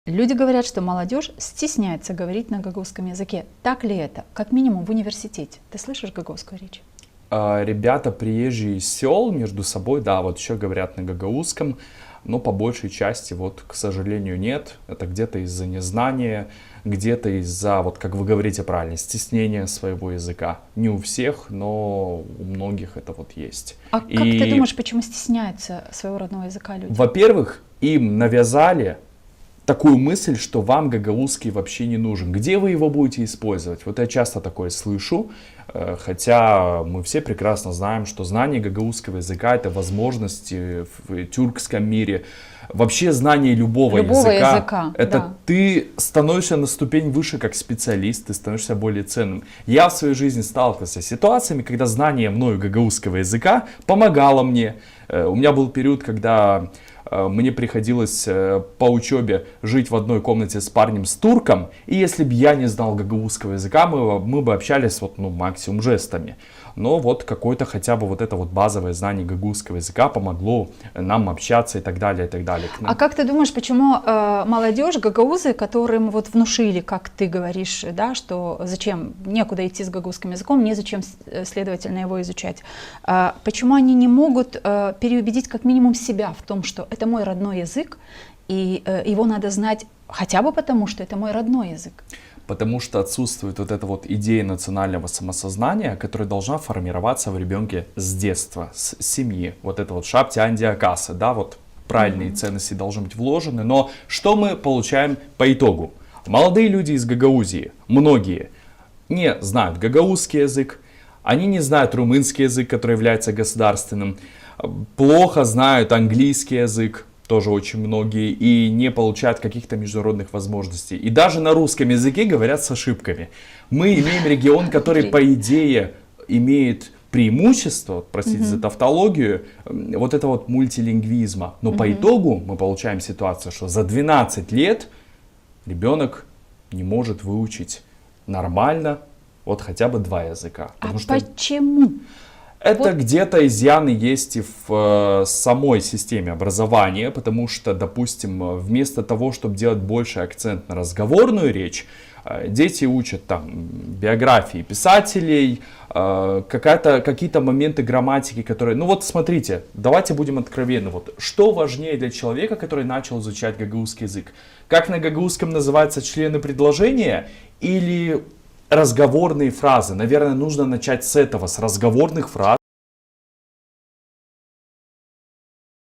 Люди говорят, что молодежь стесняется говорить на гагаузском языке. Так ли это? Как минимум в университете. Ты слышишь гагаузскую речь? Ребята, приезжие из сел, между собой, да, вот еще говорят на гагаузском, но по большей части, вот, к сожалению, нет. Это где-то из-за незнания, где-то из-за, вот, как вы говорите правильно, стеснения своего языка. Не у всех, но у многих это вот есть. А как ты думаешь, почему стесняются своего родного языка люди? Во-первых, им навязали такую мысль, что вам гагаузский вообще не нужен. Где вы его будете использовать? Вот я часто такое слышу, хотя мы все прекрасно знаем, что знание гагаузского языка — это возможности в тюркском мире. Вообще знание любого языка, это да. Ты становишься на ступень выше как специалист, ты становишься более ценным. Я в своей жизни сталкивался с ситуациями, когда знание мною гагаузского языка помогало мне. У меня был период, когда мне приходилось по учебе жить в одной комнате с парнем с турком, и если бы я не знал гагаузского языка, мы бы общались вот, ну, максимум жестами. Но вот какое-то хотя бы вот это вот базовое знание гагаузского языка помогло нам общаться и так далее, и так далее. А как ты думаешь, почему молодежь, гагаузы, которым вот внушили, как ты говоришь, да, что зачем, некуда идти с гагаузским языком, незачем, следовательно, его изучать, почему они не могут переубедить как минимум себя в том, что это мой родной язык, и его надо знать хотя бы потому, что это мой родной язык? Потому что отсутствует вот эта вот идея национального самосознания, которая должна формироваться в ребенке с детства, с семьи. Вот это вот шапти анди акаса, да, вот правильные ценности должны быть вложены. Но что мы получаем по итогу? Молодые люди из Гагаузии, многие, не знают гагаузский язык, они не знают румынский язык, который является государственным, плохо знают английский язык, тоже очень многие, и не получают каких-то международных возможностей. И даже на русском языке говорят с ошибками. Мы имеем регион, который, по идее, имеет преимущество, простите за тавтологию, вот это вот мультилингвизма. Но по итогу мы получаем ситуацию, что за 12 лет ребенок не может выучить нормально вот хотя бы 2 языка. Почему? Это где-то изъяны есть и в самой системе образования, потому что, допустим, вместо того, чтобы делать больше акцент на разговорную речь, дети учат там биографии писателей, какие-то моменты грамматики, которые... Ну вот смотрите, давайте будем откровенны. Вот, что важнее для человека, который начал изучать гагаузский язык? Как на гагаузском называются члены предложения или разговорные фразы? Наверное, нужно начать с этого, с разговорных фраз.